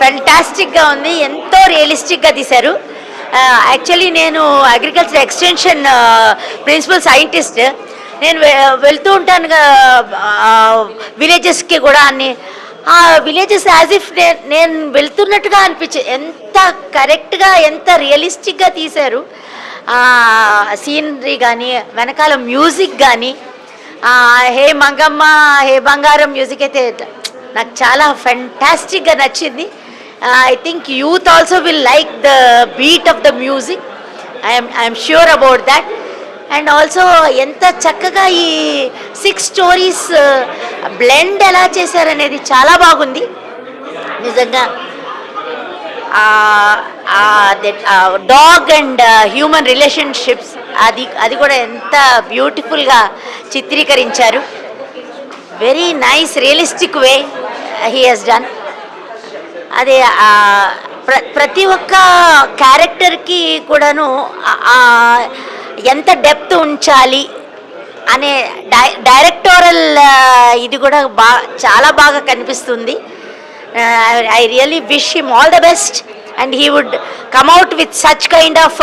ఫెంటాస్టిక్గా ఉంది, ఎంతో రియలిస్టిక్గా తీశారు. యాక్చువల్లీ నేను అగ్రికల్చర్ ఎక్స్టెన్షన్ ప్రిన్సిపల్ సైంటిస్ట్. నేను వెళ్తూ ఉంటాను విలేజెస్కి కూడా. అన్ని ఆ విలేజెస్ యాజ్ ఇఫ్ నేను వెళ్తున్నట్టుగా అనిపించింది. ఎంత కరెక్ట్గా, ఎంత రియలిస్టిక్గా తీశారు. సీనరీ కానీ, వెనకాల మ్యూజిక్ కానీ, హే మంగమ్మ హే బంగారం మ్యూజిక్ అయితే నాకు చాలా ఫెంటాస్టిక్గా నచ్చింది. I think youth also will like the beat of the music. I'm sure about that. And also ఎంత చక్కగా ఈ 6 స్టోరీస్ బ్లెండ్ ఎలా చేశారనేది చాలా బాగుంది నిజంగా. డాగ్ అండ్ హ్యూమన్ రిలేషన్షిప్స్ అది కూడా ఎంత బ్యూటిఫుల్గా చిత్రీకరించారు. Very nice realistic way he has done. అదే ప్రతి ఒక్క క్యారెక్టర్కి కూడాను ఎంత డెప్త్ ఉంచాలి అనే డైరెక్టోరల్ ఇది కూడా చాలా బాగా కనిపిస్తుంది. I really wish him all the best and he would come out with such kind of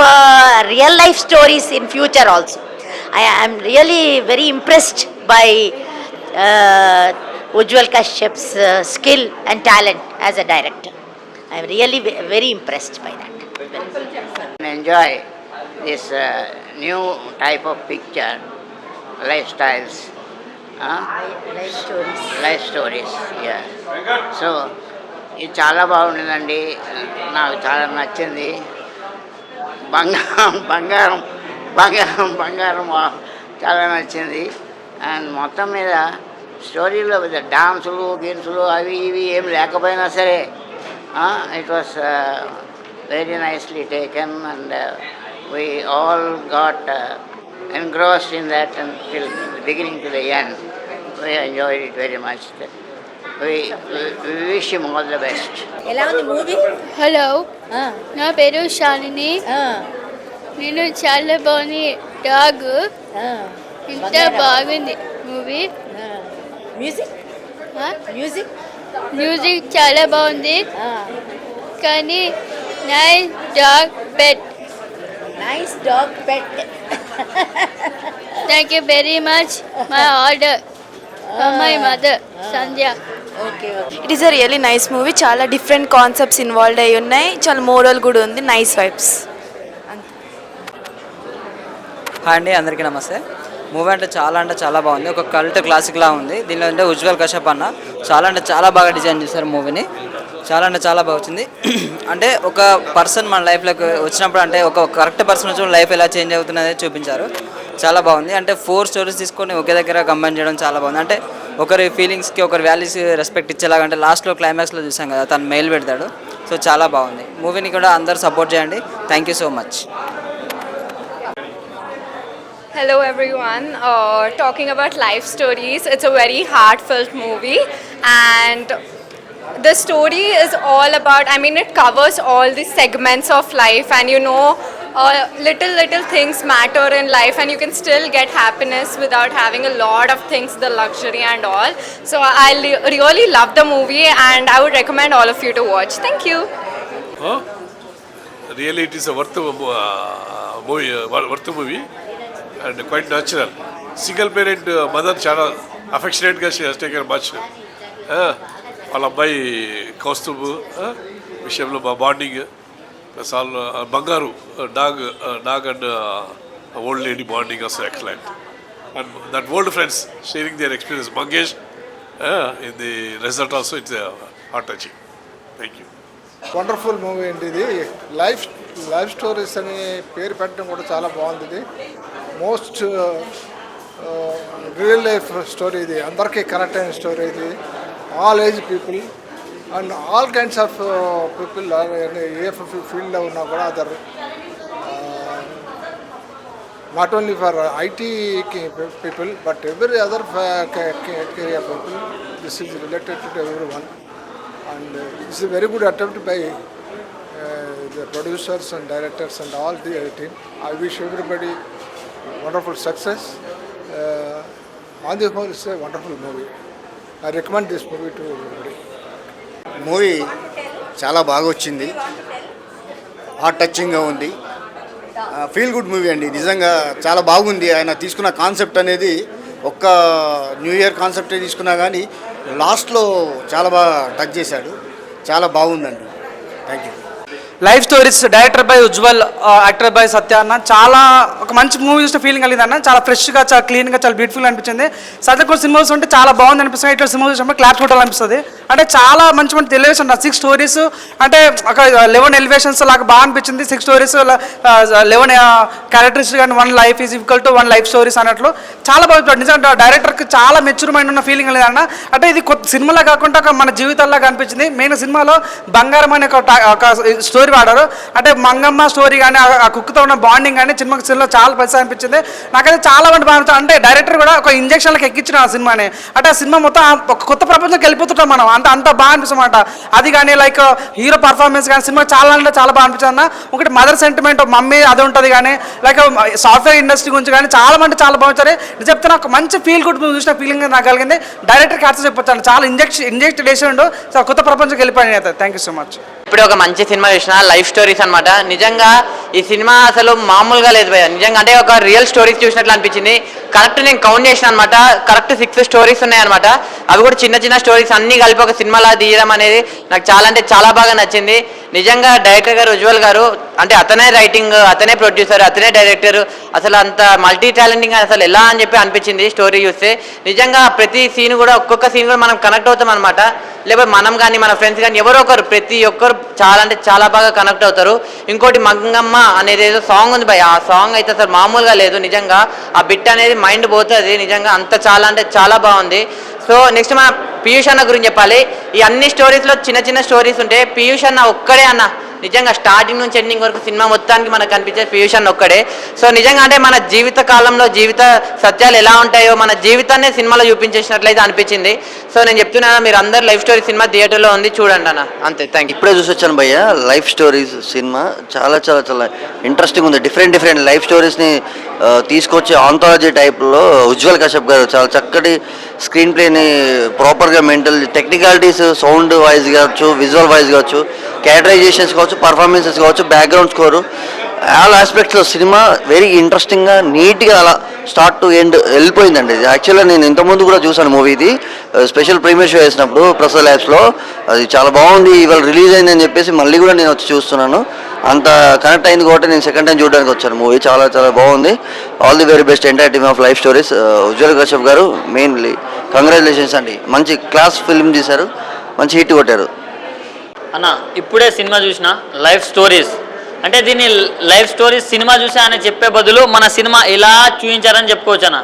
real life stories in future also. I am really very impressed by Ujjwal Kashyap's skill and talent as a director. I am really very impressed by that. Enjoy this new type of picture, lifestyles. Life stories. So ఇది చాలా బాగుంటుందండి, నాకు చాలా నచ్చింది. బంగారం చాలా నచ్చింది. And మొత్తం మీద స్టోరీలో డాన్సులు గీన్సులు అవి ఇవి ఏం లేకపోయినా సరే it was very nicely taken and we all got engrossed in that until the beginning to the end. We enjoyed it very much. We wish him all the best. ఎలా ఉంది మూవీ? హలో, నా పేరు శాలిని. నేను చాలా బాగుంది. Dog ఇంత బాగుంది movie. Music చాలా బాగుంది. కానీ nice dog pet. Thank you very much. My order from my mother, Sandhya. Okay. It is a really nice movie. చాలా డిఫరెంట్ కాన్సెప్ట్స్ ఇన్వాల్వ్ అయ్యి ఉన్నాయి. చాలా మోరల్ కూడా ఉంది. Nice vibes. హాయ్ అండి, అందరికీ నమస్తే. మూవీ అంటే చాలా బాగుంది. ఒక కల్ట్ క్లాసిక్లా ఉంది. దీనిలో అంటే ఉజ్వల్ కశ్యప్ అన్న చాలా బాగా డిజైన్ చేశారు మూవీని. చాలా బాగా వచ్చింది. అంటే ఒక పర్సన్ మన లైఫ్లోకి వచ్చినప్పుడు, అంటే ఒక కరెక్ట్ పర్సన్ వచ్చిన లైఫ్ ఎలా చేంజ్ అవుతుంది అనేది చూపించారు. చాలా బాగుంది. అంటే 4 స్టోరీస్ తీసుకొని ఒకే దగ్గర కంబైన్ చేయడం చాలా బాగుంది. అంటే ఒకరి ఫీలింగ్స్కి, ఒకరి వాల్యూస్ రెస్పెక్ట్ ఇచ్చేలాగా. అంటే లాస్ట్లో క్లైమాక్స్లో చూసాం కదా, తను మెయిల్ పెడతాడు. సో చాలా బాగుంది. మూవీని కూడా అందరూ సపోర్ట్ చేయండి. Thank you so much. Hello everyone. Talking about life stories, it's a very heartfelt movie, and the story is all about, I mean, it covers all the segments of life, and you know, little things matter in life, and you can still get happiness without having a lot of things, the luxury and all. So I really love the movie, and I would recommend all of you to watch. Thank you. Really, it is a worth movie and quite natural. Single parent mother చాలా affectionately she has taken much. వాళ్ళ అబ్బాయి కౌస్తుభ్ విషయంలో bonding, plus వాళ్ళు బంగారు dog and old lady bonding also excellent. And that old friends sharing their experience Mangesh in the result also it's heart touching. Thank you. Wonderful movie అండి ఇది. Life stories అని పేరు పెట్టడం కూడా చాలా బాగుంది. ఇది మోస్ట్ రియల్ లైఫ్ స్టోరీ. ఇది అందరికీ కనెక్ట్ అయిన స్టోరీ. ఇది all age people and all kinds of people ఏ ఫీల్డ్లో ఉన్నా కూడా other not only for IT people but every other career people. This is related to every one and it's a very good attempt by the producers and directors and all the team. I wish everybody wonderful success. On the whole, it's a wonderful movie. I recommend this movie to everybody. Movie చాలా బాగా వచ్చింది, heart టచింగ్గా ఉంది, feel good movie అండి. నిజంగా చాలా బాగుంది. ఆయన తీసుకున్న కాన్సెప్ట్ అనేది ఒక్క న్యూ ఇయర్ కాన్సెప్టే తీసుకున్నా కానీ లాస్ట్లో చాలా బాగా టచ్ చేశాడు. చాలా బాగుందండి. Thank you. Life stories director by Ujjwal, actor by Satya అన్న. చాలా ఒక మంచి మూవీ చూసిన ఫీలింగ్ కలిగింది అన్న. చాలా ఫ్రెష్గా, చాలా క్లీన్గా, చాలా బ్యూటిఫుల్గా అనిపించింది. సత్య కూడా సినిమా చూస్తుంటే చాలా బాగుంది అనిపిస్తుంది. ఇట్లా సినిమా చూసినప్పుడు క్లాప్స్ కొట్టాలి అనిపిస్తుంది. అంటే చాలా మంచి మంచి ఎలివేషన్ 6 స్టోరీస్, అంటే ఒక 11 ఎలివేషన్స్ లాగా బాగా అనిపించింది. 6 స్టోరీస్ 11 క్యారెక్టర్స్ కానీ 1 life is equal to 1 life stories అన్నట్లు చాలా బాగా. నిజంగా డైరెక్టర్కి చాలా మెచ్యూర్ మైండ్ ఉన్న ఫీలింగ్ లేదన్న. అంటే ఇది కొత్త సినిమాలా కాకుండా ఒక మన జీవితాల్లాగా అనిపించింది. మెయిన్ సినిమాలో బంగారం అనే ఒక స్టోరీ వాడారు. అంటే మంగమ్మ స్టోరీ కానీ ఆ కుక్తో ఉన్న బాండింగ్ కానీ సినిమాలో చాలా పరిస్థితి అనిపించింది. నాకైతే చాలా మంది బాగా. అంటే డైరెక్టర్ కూడా ఒక ఇంజక్షన్లకు ఎక్కించిన ఆ సినిమాని. అంటే ఆ సినిమా మొత్తం ఒక కొత్త ప్రపంచంకి వెళ్ళిపోతుంటాం మనం. అంత బాగా అనిపిస్తుందన్నమాట. అది కానీ లైక్ హీరో పర్ఫార్మెన్స్ కానీ సినిమా చాలా అంటే చాలా బాగా అనిపించింది అన్న. ఒకటి మదర్ సెంటిమెంట్, మమ్మీ అది ఉంటుంది కానీ లైక్ సాఫ్ట్వేర్ ఇండస్ట్రీ గురించి కానీ చాలా మంది చాలా బాగుంటారు. నేను చెప్తున్నా ఒక మంచి ఫీల్ గుడ్ చూసిన ఫీలింగ్ నాకు కలిగింది. డైరెక్టర్కి హ్యాట్స్ చెప్పొచ్చాను. చాలా ఇంజెక్ట్ చేసిండు. చాలా కొత్త ప్రపంచంకి వెళ్ళిపోయాను. అయితే థ్యాంక్ యూ సో మచ్. ఇప్పుడు ఒక మంచి సినిమా చూసిన లైఫ్ స్టోరీస్ అనమాట. నిజంగా ఈ సినిమా అసలు మామూలుగా లేదు భయ్య. నిజంగా అంటే ఒక రియల్ స్టోరీస్ చూసినట్లు అనిపించింది. కరెక్ట్ నేను కౌంట్ చేసిన అనమాట. కరెక్ట్ 6 స్టోరీస్ ఉన్నాయన్నమాట. అవి కూడా చిన్న చిన్న స్టోరీస్ అన్నీ కలిపి ఒక సినిమాలా తీయడం అనేది నాకు చాలా అంటే చాలా బాగా నచ్చింది. నిజంగా డైరెక్టర్ గారు ఉజ్వల్ గారు అంటే అతనే రైటింగ్, అతనే ప్రొడ్యూసర్, అతనే డైరెక్టర్. అసలు అంత మల్టీ టాలెంటింగ్ అసలు ఎలా అని చెప్పి అనిపించింది స్టోరీ చూస్తే. నిజంగా ప్రతి సీన్ కూడా ఒక్కొక్క సీన్ కూడా మనం కనెక్ట్ అవుతాం అనమాట. లేకపోతే మనం కానీ మన ఫ్రెండ్స్ కానీ ఎవరో ఒకరు ప్రతి ఒక్కరు చాలా అంటే చాలా బాగా కనెక్ట్ అవుతారు. ఇంకోటి మంగమ్మ అనేది ఏదో సాంగ్ ఉంది భయ్. ఆ సాంగ్ అయితే అసలు మామూలుగా లేదు. నిజంగా ఆ బిట్ అనేది మైండ్ పోతుంది. నిజంగా అంత చాలా అంటే చాలా బాగుంది. సో నెక్స్ట్ మన పీయూష్ అన్న గురించి చెప్పాలి. ఈ అన్ని స్టోరీస్లో చిన్న చిన్న స్టోరీస్ ఉంటే పీయూష్ అన్న ఒక్కడే అన్న. నిజంగా స్టార్టింగ్ నుంచి ఎండింగ్ వరకు సినిమా మొత్తానికి మనకు కనిపించే పీయూష్ అన్న ఒక్కడే. సో నిజంగా అంటే మన జీవిత కాలంలో జీవిత సత్యాలు ఎలా ఉంటాయో మన జీవితాన్ని సినిమాలో చూపించేసినట్లయితే అనిపించింది. సో నేను చెప్తున్నాను, మీరు అందరు లైఫ్ స్టోరీ సినిమా థియేటర్లో ఉంది, చూడండి అన్న. అంతే, థ్యాంక్ యూ. ఇప్పుడే చూసి వచ్చాను భయ్య. లైఫ్ స్టోరీస్ సినిమా చాలా చాలా చాలా ఇంట్రెస్టింగ్ ఉంది. డిఫరెంట్ లైఫ్ స్టోరీస్ని తీసుకొచ్చి ఆంథాలజీ టైప్లో ఉజ్వల్ కశ్యప్ గారు చాలా చక్కటి స్క్రీన్ ప్లేని ప్రాపర్గా మెయింటైన్, టెక్నికాలిటీస్ సౌండ్ వైజ్ కావచ్చు, విజువల్ వైజ్ కావచ్చు, క్యారెక్టరైజేషన్స్ కావచ్చు, పర్ఫార్మెన్సెస్ కావచ్చు, బ్యాక్గ్రౌండ్ స్కోరు, ఆల్ ఆస్పెక్ట్స్లో సినిమా వెరీ ఇంట్రెస్టింగ్గా నీట్గా అలా స్టార్ట్ టు ఎండ్ వెళ్ళిపోయిందండి. యాక్చువల్గా నేను ఇంతకుముందు కూడా చూసాను మూవీ. ఇది స్పెషల్ ప్రీమియర్ షో వేసినప్పుడు ప్రసాద్ ల్యాబ్స్లో. అది చాలా బాగుంది. ఇవాళ రిలీజ్ అయిందని చెప్పేసి మళ్ళీ కూడా నేను వచ్చి చూస్తున్నాను. అంత కనెక్ట్ అయింది కాబట్టి నేను సెకండ్ టైం చూడడానికి వచ్చాను. మూవీ చాలా చాలా బాగుంది. All the very best entire team of life stories. Ujjwal Kashyap గారు మెయిన్లీ కంగ్రాచులేషన్స్ అండి. మంచి క్లాస్ ఫిల్మ్ తీశారు, మంచి హిట్ కొట్టారు అన్న. ఇప్పుడే సినిమా చూసిన లైఫ్ స్టోరీస్. అంటే దీన్ని లైఫ్ స్టోరీస్ సినిమా చూసా అని చెప్పే బదులు మన సినిమా ఇలా చూపించారని చెప్పుకోవచ్చు అన్న.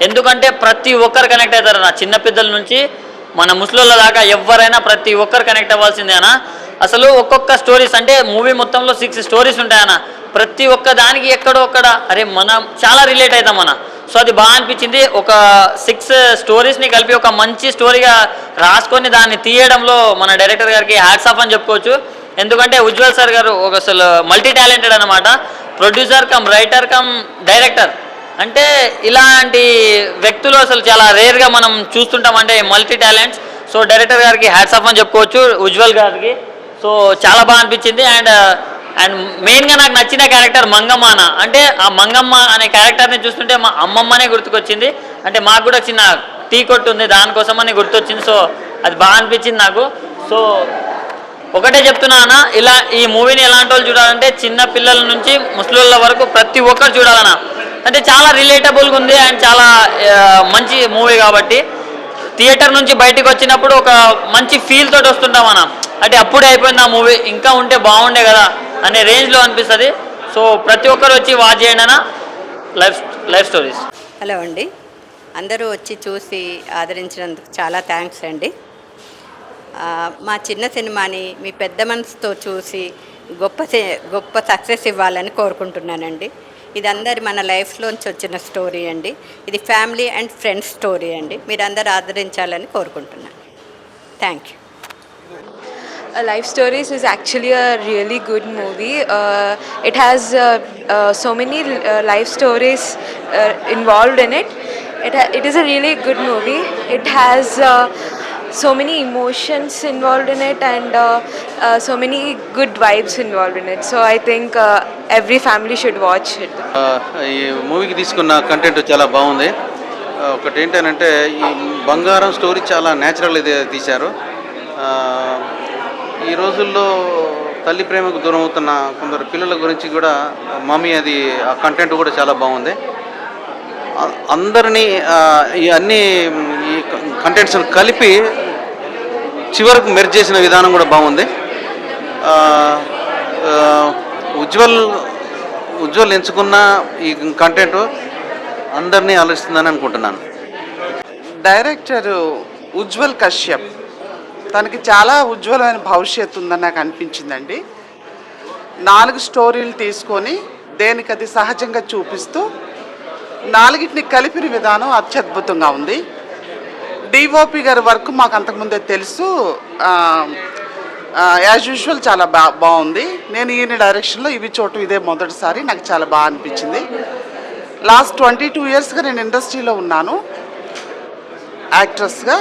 ఎందుకంటే ప్రతి ఒక్కరు కనెక్ట్ అవుతారు అన్న. చిన్న పిల్లల నుంచి మన ముసలోళ్ళ దాకా ఎవరైనా ప్రతి ఒక్కరు కనెక్ట్ అవ్వాల్సిందే అన్న. అసలు ఒక్కొక్క స్టోరీస్ అంటే మూవీ మొత్తంలో 6 స్టోరీస్ ఉంటాయన్న. ప్రతి ఒక్క దానికి ఎక్కడో ఒక్కడ అరే మనం చాలా రిలేట్ అవుతాం అన్న. సో అది బాగా అనిపించింది. ఒక 6 స్టోరీస్ని కలిపి ఒక మంచి స్టోరీగా రాసుకొని దాన్ని తీయడంలో మన డైరెక్టర్ గారికి హ్యాట్స్ ఆఫ్ అని చెప్పుకోవచ్చు. ఎందుకంటే ఉజ్వల్ సార్ గారు ఒక అసలు మల్టీ టాలెంటెడ్ అనమాట. Producer cum writer cum director. అంటే ఇలాంటి వ్యక్తులు అసలు చాలా రేర్గా మనం చూస్తుంటాం. అంటే మల్టీ టాలెంట్స్. సో డైరెక్టర్ గారికి హ్యాట్స్ ఆఫ్ అని చెప్పుకోవచ్చు, ఉజ్వల్ గారికి. సో చాలా బాగా అనిపించింది. అండ్ మెయిన్గా నాకు నచ్చిన క్యారెక్టర్ మంగమ్మ అన్న. అంటే ఆ మంగమ్మ అనే క్యారెక్టర్ని చూస్తుంటే మా అమ్మమ్మనే గుర్తుకొచ్చింది. అంటే మాకు కూడా చిన్న టీ కొట్టు ఉంది, దానికోసమని గుర్తొచ్చింది. సో అది బాగా అనిపించింది నాకు. సో ఒకటే చెప్తున్నా అన్న, ఇలా ఈ మూవీని ఎలాంటి వాళ్ళు చూడాలంటే చిన్న పిల్లల నుంచి ముసలోళ్ళ వరకు ప్రతి ఒక్కరు చూడాలన్న. అంటే చాలా రిలేటబుల్గా ఉంది అండ్ చాలా మంచి మూవీ కాబట్టి థియేటర్ నుంచి బయటకు వచ్చినప్పుడు ఒక మంచి ఫీల్ తోటి వస్తుంటాం అన్న. అంటే అప్పుడే అయిపోయింది ఆ మూవీ, ఇంకా ఉంటే బాగుండే కదా అనే రేంజ్లో అనిపిస్తుంది. సో ప్రతి ఒక్కరు వచ్చి వాచ్ చేయండి అన్న లైఫ్ స్టోరీస్. హలో అండి, అందరూ వచ్చి చూసి ఆదరించినందుకు చాలా థ్యాంక్స్ అండి. మా చిన్న సినిమాని మీ పెద్ద మనసుతో చూసి గొప్ప సక్సెస్ ఇవ్వాలని కోరుకుంటున్నానండి. ఇది అందరి మన లైఫ్లోంచి వచ్చిన స్టోరీ అండి. ఇది ఫ్యామిలీ అండ్ ఫ్రెండ్స్ స్టోరీ అండి. మీరు అందరు ఆదరించాలని కోరుకుంటున్నాను. Thank you. Life Stories is actually a really good movie. It has so many life stories involved in it. It is a really good movie. It has so many emotions involved in it and so many good vibes involved in it. So I think every family should watch it. ఈ మూవీకి తీసుకున్న content చాలా బాగుంది. ఒకటి ఏంటంటే ఈ బంగారం story చాలా న్యాచురల్ ఇది తీశారు. ఈ రోజుల్లో తల్లి ప్రేమకు దూరం అవుతున్న కొందరు పిల్లల గురించి కూడా మమ్మీ అది ఆ కంటెంట్ కూడా చాలా బాగుంది. అందరినీ ఈ అన్ని ఈ కంటెంట్స్ని కలిపి చివరకు మెర్జ్ చేసిన విధానం కూడా బాగుంది. ఉజ్వల్ ఎంచుకున్న ఈ కంటెంట్ అందరినీ ఆలోచిస్తుందని అనుకుంటున్నాను. డైరెక్టర్ ఉజ్వల్ కశ్యప్, తనకి చాలా ఉజ్వలమైన భవిష్యత్తు ఉందని నాకు అనిపించిందండి. 4 స్టోరీలు తీసుకొని దేనికి అది సహజంగా చూపిస్తూ 4టిని కలిపిన విధానం అత్యద్భుతంగా ఉంది. డిఓపి గారి వర్క్ మాకు అంతకుముందే తెలుసు. యాజ్ యూజువల్ చాలా బాగుంది. నేను ఈయన డైరెక్షన్లో ఇవి చూడటం ఇదే మొదటిసారి. నాకు చాలా బాగా అనిపించింది. లాస్ట్ 22 ఇయర్స్గా నేను ఇండస్ట్రీలో ఉన్నాను యాక్ట్రెస్గా.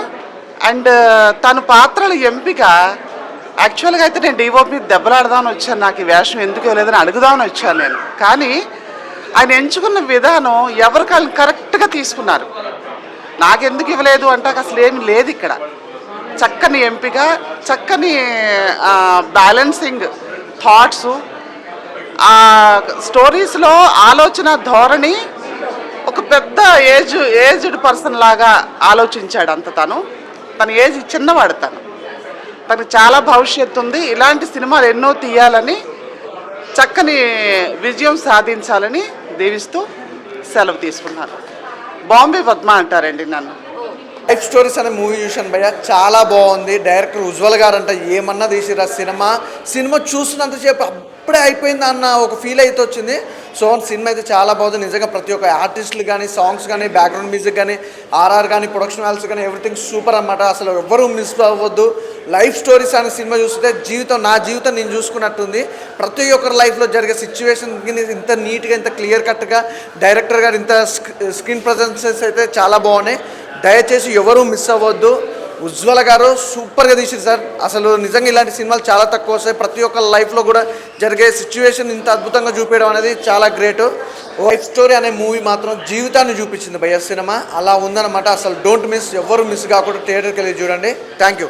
అండ్ తన పాత్రల ఎంపిక యాక్చువల్గా అయితే నేను డిఓపి దెబ్బలాడదామని వచ్చాను. నాకు ఈ వేషం ఎందుకు ఇవ్వలేదని అడుగుదామని వచ్చాను నేను. కానీ ఆయన ఎంచుకున్న విధానం ఎవరికాళ్ళని కరెక్ట్గా తీసుకున్నారు. నాకెందుకు ఇవ్వలేదు అంటే అసలు ఏమి లేదు ఇక్కడ. చక్కని ఎంపిక, చక్కని బ్యాలెన్సింగ్ థాట్స్, స్టోరీస్లో ఆలోచన ధోరణి ఒక పెద్ద ఏజ్డ్ పర్సన్ లాగా ఆలోచించాడు. అంత తన ఏజ్ చిన్నవాడు. తనకు చాలా భవిష్యత్తు ఉంది. ఇలాంటి సినిమాలు ఎన్నో తీయాలని, చక్కని విజయం సాధించాలని దీవిస్తూ సెలవు తీసుకున్నాను. బాంబే పద్మ అంటారండి నన్ను. లైఫ్ స్టోరీస్ అనే మూవీ చూశాను భయ్య, చాలా బాగుంది. డైరెక్టర్ ఉజ్వల్ గారు అంటే ఏమన్నా తీసిరా సినిమా చూసినంతసేపు అప్పుడే అయిపోయింది అన్న ఒక ఫీల్ అయితే వచ్చింది. సో సినిమా అయితే చాలా బాగుంది నిజంగా. ప్రతి ఒక్క ఆర్టిస్టులు కానీ, సాంగ్స్ కానీ, బ్యాక్గ్రౌండ్ మ్యూజిక్ కానీ, ఆర్ఆర్ కానీ, ప్రొడక్షన్ వాల్స్ కానీ ఎవ్రీథింగ్ సూపర్ అన్నమాట. అసలు ఎవ్వరూ మిస్ అవ్వద్దు. లైఫ్ స్టోరీస్ అనే సినిమా చూస్తే నా జీవితం నేను చూసుకున్నట్టుంది. ప్రతి ఒక్కరి లైఫ్లో జరిగే సిచ్యువేషన్కి ఇంత నీట్గా, ఇంత క్లియర్ కట్గా డైరెక్టర్ గారు ఇంత స్క్రీన్ ప్రజెన్సెస్ అయితే చాలా బాగున్నాయి. దయచేసి ఎవరూ మిస్ అవ్వద్దు. ఉజ్వల గారు సూపర్గా తీసారు సార్. అసలు నిజంగా ఇలాంటి సినిమాలు చాలా తక్కువ వస్తాయి. ప్రతి ఒక్క లైఫ్లో కూడా జరిగే సిచ్యువేషన్ ఇంత అద్భుతంగా చూపించడం అనేది చాలా గ్రేట్. లైఫ్ స్టోరీ అనే మూవీ మాత్రం జీవితాన్ని చూపించింది భయ్య సినిమా. అలా ఉందన్నమాట. అసలు డోంట్ మిస్, ఎవరు మిస్ కాకుండా థియేటర్కి వెళ్ళి చూడండి. Thank you.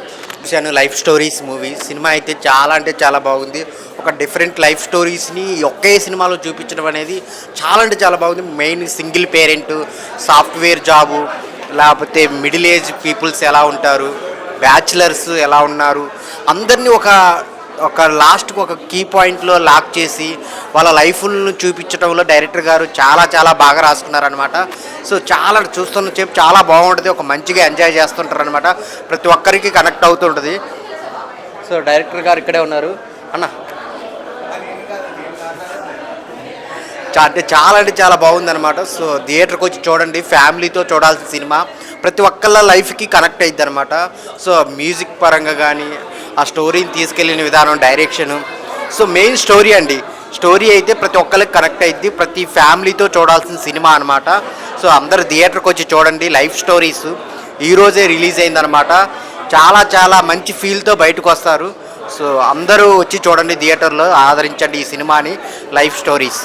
Life stories movie cinema అయితే చాలా అంటే చాలా బాగుంది. ఒక డిఫరెంట్ లైఫ్ స్టోరీస్ని ఒకే సినిమాలో చూపించడం అనేది చాలా అంటే చాలా బాగుంది. Main single parent, software job, లేకపోతే మిడిల్ ఏజ్ పీపుల్స్ ఎలా ఉంటారు, బ్యాచిలర్స్ ఎలా ఉన్నారు, అందరినీ ఒక లాస్ట్కి ఒక కీ పాయింట్లో లాక్ చేసి వాళ్ళ లైఫ్ను చూపించడంలో డైరెక్టర్ గారు చాలా చాలా బాగా రాసుకున్నారనమాట. సో చాలా చూస్తున్న చెప్పి చాలా బాగుంటుంది. ఒక మంచిగా ఎంజాయ్ చేస్తుంటారు అనమాట. ప్రతి ఒక్కరికి కనెక్ట్ అవుతుంటుంది. సో డైరెక్టర్ గారు ఇక్కడే ఉన్నారు అన్న. అంటే చాలా బాగుందన్నమాట. సో థియేటర్కి వచ్చి చూడండి, ఫ్యామిలీతో చూడాల్సిన సినిమా. ప్రతి ఒక్కళ్ళ లైఫ్కి కనెక్ట్ అయ్యిద్ది అనమాట. సో మ్యూజిక్ పరంగా కానీ, ఆ స్టోరీని తీసుకెళ్ళిన విధానం, డైరెక్షను. సో మెయిన్ స్టోరీ అండి. స్టోరీ అయితే ప్రతి ఒక్కరికి కనెక్ట్ అయ్యిద్ది. ప్రతి ఫ్యామిలీతో చూడాల్సిన సినిమా అనమాట. సో అందరు థియేటర్కి వచ్చి చూడండి. లైఫ్ స్టోరీస్ ఈరోజే రిలీజ్ అయిందనమాట. చాలా మంచి ఫీల్తో బయటకు వస్తారు. సో అందరూ వచ్చి చూడండి, థియేటర్లో ఆదరించండి ఈ సినిమాని. Life stories.